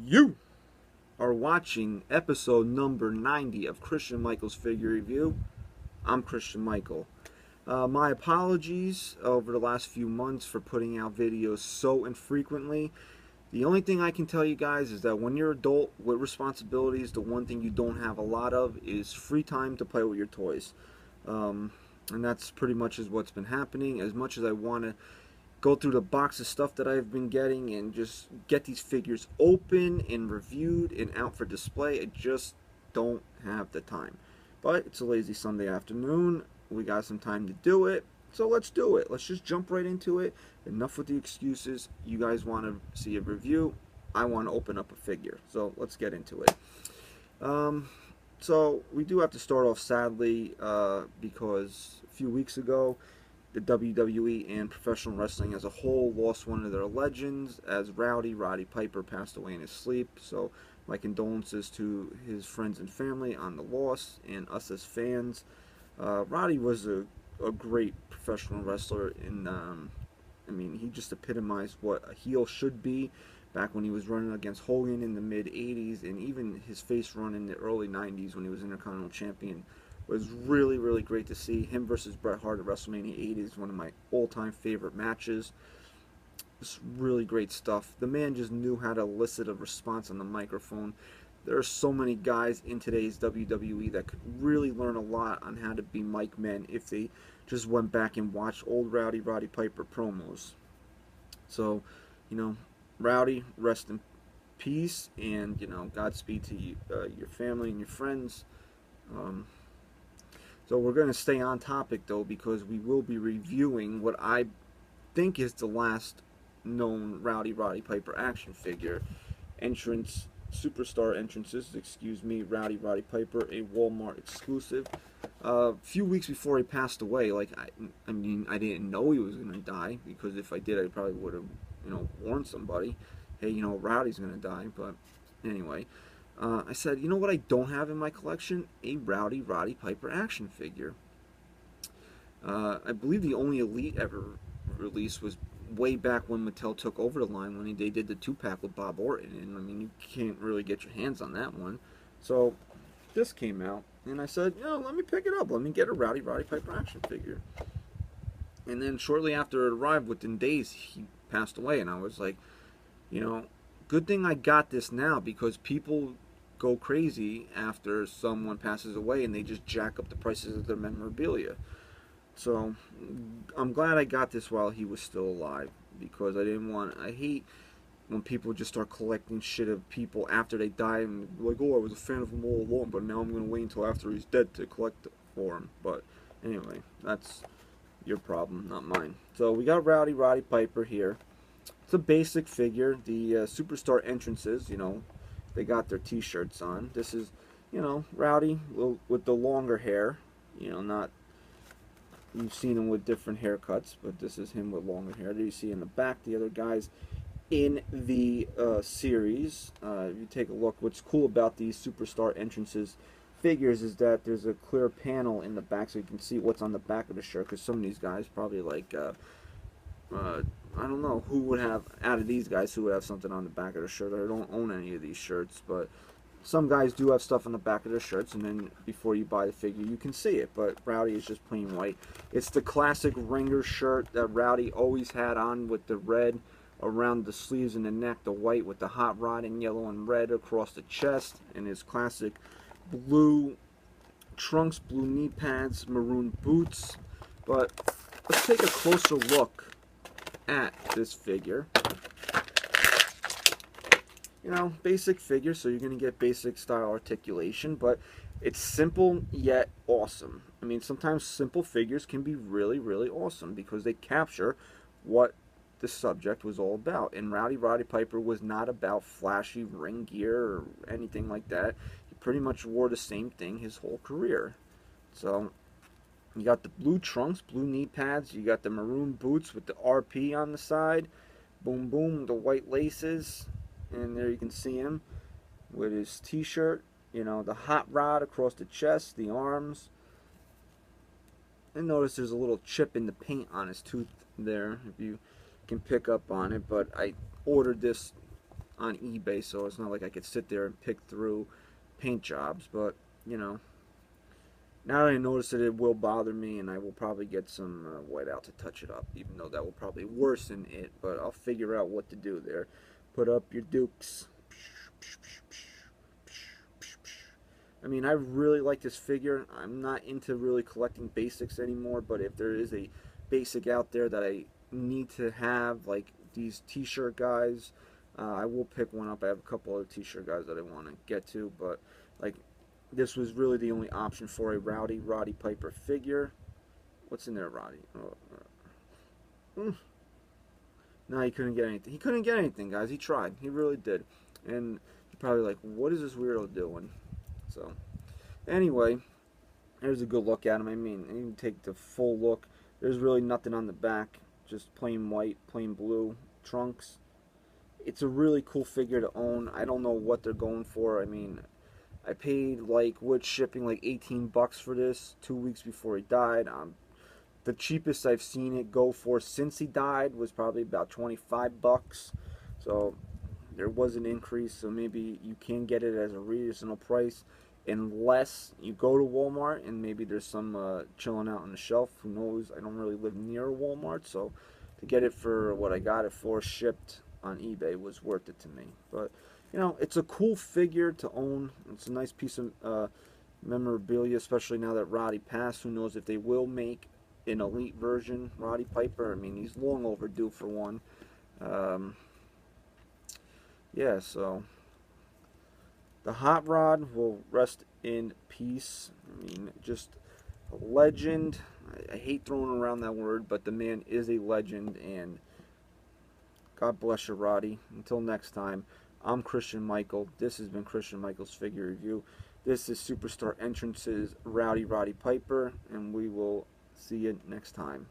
You are watching episode number 90 of Christian Michael's Figure Review. I'm Christian Michael. My apologies over the last few months for putting out videos so infrequently. The only thing I can tell you guys is that when you're adult with responsibilities, the one thing you don't have a lot of is free time to play with your toys. And that's pretty much is what's been happening. As much as I want to go through the box of stuff that I've been getting and just get these figures open and reviewed and out for display, I just don't have the time. But it's a lazy Sunday afternoon. We got some time to do it. So let's do it. Let's just jump right into it. Enough with the excuses. You guys want to see a review. I want to open up a figure. So let's get into it. So we do have to start off sadly because a few weeks ago the WWE and professional wrestling as a whole lost one of their legends as Roddy Piper passed away in his sleep. So my condolences to his friends and family on the loss and us as fans. Roddy was a great professional wrestler, and I mean, he just epitomized what a heel should be back when he was running against Hogan in the mid 80s, and even his face run in the early 90s when he was Intercontinental Champion was really, really great to see. Him versus Bret Hart at WrestleMania 80 is one of my all-time favorite matches. It's really great stuff. The man just knew how to elicit a response on the microphone. There are so many guys in today's WWE that could really learn a lot on how to be mic men if they just went back and watched old Roddy Piper promos. So, you know, Rowdy, rest in peace, and, you know, Godspeed to you, your family and your friends. So we're going to stay on topic, though, because we will be reviewing what I think is the last known Roddy Piper action figure. Superstar entrances, Roddy Piper, a Walmart exclusive. A few weeks before he passed away, I mean, I didn't know he was going to die, because if I did, I probably would have, warned somebody, hey, Rowdy's going to die. But anyway, I said, you know what I don't have in my collection? A Roddy Piper action figure. I believe the only Elite ever released was way back when Mattel took over the line, when they did the 2-pack with Bob Orton, and I mean, you can't really get your hands on that one. So this came out, and I said, let me pick it up. Let me get a Roddy Piper action figure. And then shortly after it arrived, within days, he passed away, and I was like, good thing I got this now, because people go crazy after someone passes away and they just jack up the prices of their memorabilia. So I'm glad I got this while he was still alive, because I hate when people just start collecting shit of people after they die and like, oh, I was a fan of him all along, but now I'm going to wait until after he's dead to collect for him. But anyway, that's your problem, not mine. So we got Roddy Piper here. It's a basic figure. The superstar entrances, they got their t-shirts on. This is, Rowdy with the longer hair, not, you've seen him with different haircuts, but this is him with longer hair. There you see in the back the other guys in the series. If you take a look, what's cool about these superstar entrances figures is that there's a clear panel in the back so you can see what's on the back of the shirt, because some of these guys probably like, I don't know who would have, out of these guys, who would have something on the back of their shirt. I don't own any of these shirts, but some guys do have stuff on the back of their shirts, and then before you buy the figure, you can see it. But Rowdy is just plain white. It's the classic ringer shirt that Rowdy always had on, with the red around the sleeves and the neck, the white with the hot rod in yellow and red across the chest, and his classic blue trunks, blue knee pads, maroon boots. But let's take a closer look at this figure. Basic figure, so you're going to get basic style articulation, but it's simple yet awesome. I mean, sometimes simple figures can be really, really awesome because they capture what the subject was all about. And Roddy Piper was not about flashy ring gear or anything like that. He pretty much wore the same thing his whole career. So you got the blue trunks, blue knee pads, you got the maroon boots with the RP on the side, boom boom, the white laces, and there you can see him with his t-shirt, the hot rod across the chest, the arms, and notice there's a little chip in the paint on his tooth there, if you can pick up on it. But I ordered this on eBay, so it's not like I could sit there and pick through paint jobs. But you know, now that I notice that it will bother me, and I will probably get some whiteout to touch it up, even though that will probably worsen it. But I'll figure out what to do there. Put up your dukes. I mean, I really like this figure. I'm not into really collecting basics anymore, but if there is a basic out there that I need to have, like these t-shirt guys, I will pick one up. I have a couple other t-shirt guys that I want to get to, but like this was really the only option for a Roddy Piper figure. What's in there, Roddy? No, he couldn't get anything. He couldn't get anything, guys. He tried. He really did. And you're probably like, what is this weirdo doing? So, anyway, there's a good look at him. I mean, you can take the full look. There's really nothing on the back. Just plain white, plain blue trunks. It's a really cool figure to own. I don't know what they're going for. I mean, I paid, like, with shipping, like 18 bucks for this 2 weeks before he died. The cheapest I've seen it go for since he died was probably about 25 bucks. So there was an increase, so maybe you can get it as a reasonable price unless you go to Walmart and maybe there's some chilling out on the shelf. Who knows? I don't really live near a Walmart, so to get it for what I got it for shipped on eBay was worth it to me. But you know, it's a cool figure to own. It's a nice piece of memorabilia, especially now that Roddy passed. Who knows if they will make an elite version Roddy Piper? I mean, he's long overdue for one. Yeah, so the Hot Rod will rest in peace. I mean, just a legend. I hate throwing around that word, but the man is a legend, and God bless you, Roddy. Until next time, I'm Christian Michael. This has been Christian Michael's Figure Review. This is Superstar Entrances Roddy Piper, and we will see you next time.